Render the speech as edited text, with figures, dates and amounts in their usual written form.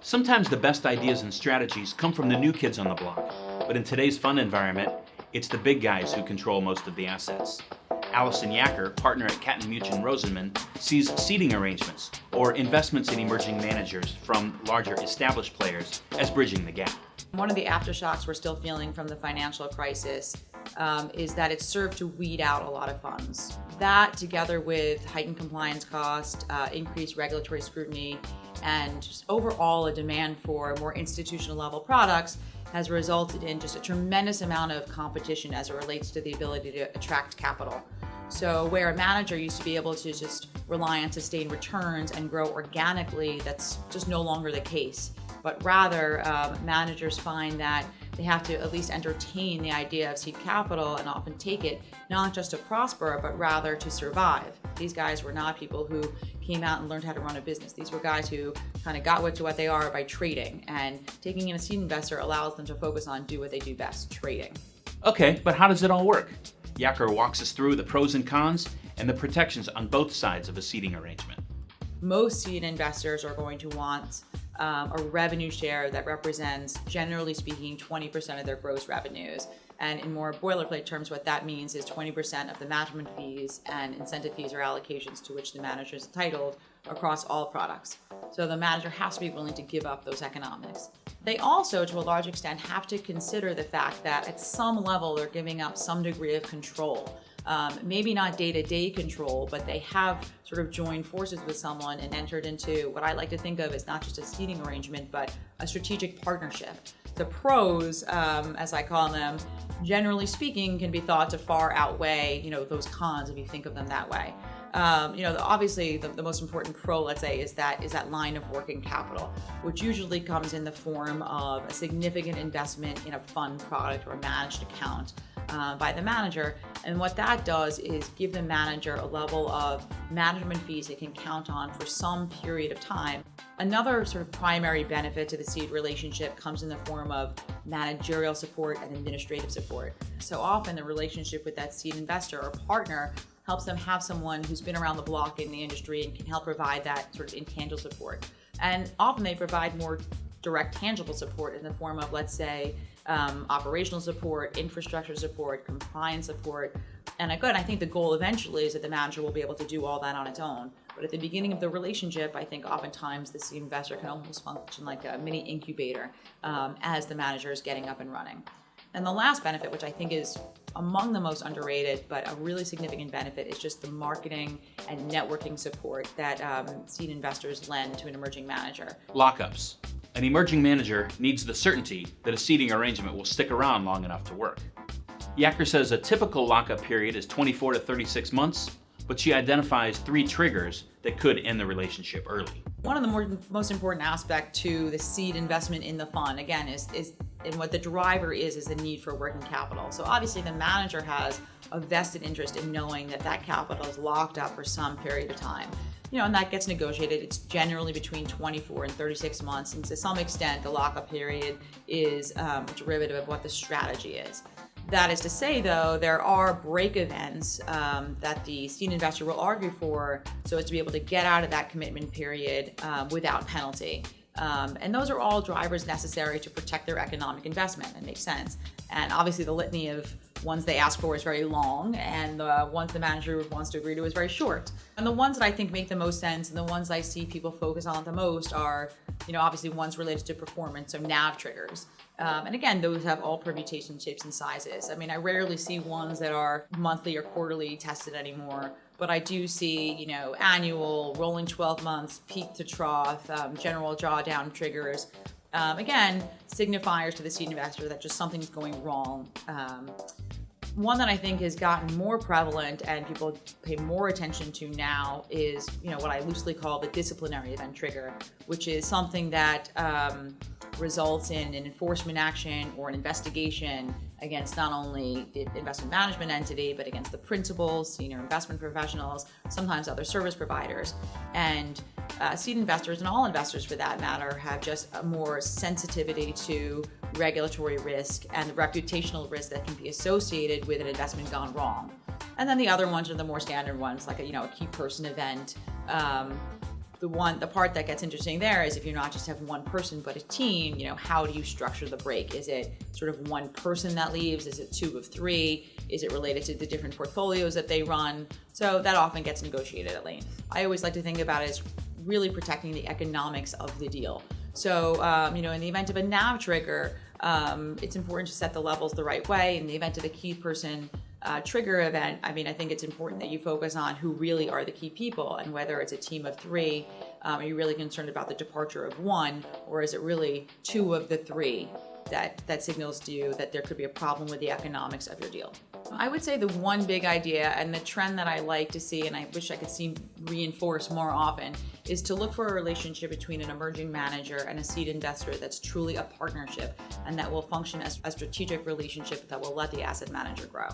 Sometimes the best ideas and strategies come from the new kids on the block, but in today's fund environment, it's the big guys who control most of the assets. Allison Yacker, partner at Katten Muchin Rosenman, sees seeding arrangements, or investments in emerging managers from larger established players, as bridging the gap. One of the aftershocks we're still feeling from the financial crisis is that it served to weed out a lot of funds. That, together with heightened compliance cost, increased regulatory scrutiny, and just overall a demand for more institutional level products, has resulted in just a tremendous amount of competition as it relates to the ability to attract capital. So where a manager used to be able to just rely on sustained returns and grow organically, that's just no longer the case. But rather, managers find that they have to at least entertain the idea of seed capital and often take it, not just to prosper, but rather to survive. These guys were not people who came out and learned how to run a business. These were guys who kind of got to what they are by trading, and taking in a seed investor allows them to focus on do what they do best, trading. Okay, but how does it all work? Yacker walks us through the pros and cons and the protections on both sides of a seeding arrangement. Most seed investors are going to want a revenue share that represents, generally speaking, 20% of their gross revenues. And in more boilerplate terms, what that means is 20% of the management fees and incentive fees or allocations to which the manager is entitled across all products. So the manager has to be willing to give up those economics. They also, to a large extent, have to consider the fact that at some level they're giving up some degree of control. Maybe not day-to-day control, but they have sort of joined forces with someone and entered into what I like to think of as not just a seeding arrangement, but a strategic partnership. The pros, as I call them, generally speaking, can be thought to far outweigh, those cons if you think of them that way. Obviously the most important pro, let's say, is that line of working capital, which usually comes in the form of a significant investment in a fund product or a managed account by the manager. And what that does is give the manager a level of management fees they can count on for some period of time. Another sort of primary benefit to the seed relationship comes in the form of managerial support and administrative support. So often the relationship with that seed investor or partner helps them have someone who's been around the block in the industry and can help provide that sort of intangible support. And often they provide more direct tangible support in the form of, let's say, operational support, infrastructure support, compliance support. And I think the goal eventually is that the manager will be able to do all that on its own. But at the beginning of the relationship, I think oftentimes the seed investor can almost function like a mini incubator as the manager is getting up and running. And the last benefit, which I think is among the most underrated, but a really significant benefit, is just the marketing and networking support that seed investors lend to an emerging manager. Lockups. An emerging manager needs the certainty that a seeding arrangement will stick around long enough to work. Yacker says a typical lockup period is 24 to 36 months, but she identifies 3 triggers that could end the relationship early. One of the most important aspects to the seed investment in the fund, again, is and what the driver is the need for working capital. So obviously the manager has a vested interest in knowing that capital is locked up for some period of time. And that gets negotiated. It's generally between 24 and 36 months, and to some extent the lockup period is a derivative of what the strategy is. That is to say, though, there are break events that the seed investor will argue for so as to be able to get out of that commitment period without penalty. And those are all drivers necessary to protect their economic investment. It makes sense. And obviously the litany of ones they ask for is very long, and the ones the manager wants to agree to is very short. And the ones that I think make the most sense and the ones I see people focus on the most are, obviously ones related to performance, so NAV triggers. And again, those have all permutation shapes and sizes. I rarely see ones that are monthly or quarterly tested anymore, but I do see, annual, rolling 12 months, peak to trough, general drawdown triggers. Again, signifiers to the seed investor that just something's going wrong. One that I think has gotten more prevalent and people pay more attention to now is, what I loosely call the disciplinary event trigger, which is something that results in an enforcement action or an investigation against not only the investment management entity, but against the principals, senior investment professionals, sometimes other service providers. And seed investors, and all investors for that matter, have just a more sensitivity to regulatory risk and the reputational risk that can be associated with an investment gone wrong. And then the other ones are the more standard ones, like a key person event, The part that gets interesting there is if you not just have one person but a team, how do you structure the break? Is it sort of one person that leaves? Is it 2 of 3? Is it related to the different portfolios that they run? So that often gets negotiated at length. I always like to think about it as really protecting the economics of the deal. So, in the event of a NAV trigger, it's important to set the levels the right way. In the event of a key person trigger event, I think it's important that you focus on who really are the key people, and whether it's a team of 3, are you really concerned about the departure of 1, or is it really 2 of the 3 that signals to you that there could be a problem with the economics of your deal? I would say the one big idea and the trend that I like to see, and I wish I could see reinforced more often, is to look for a relationship between an emerging manager and a seed investor that's truly a partnership and that will function as a strategic relationship that will let the asset manager grow.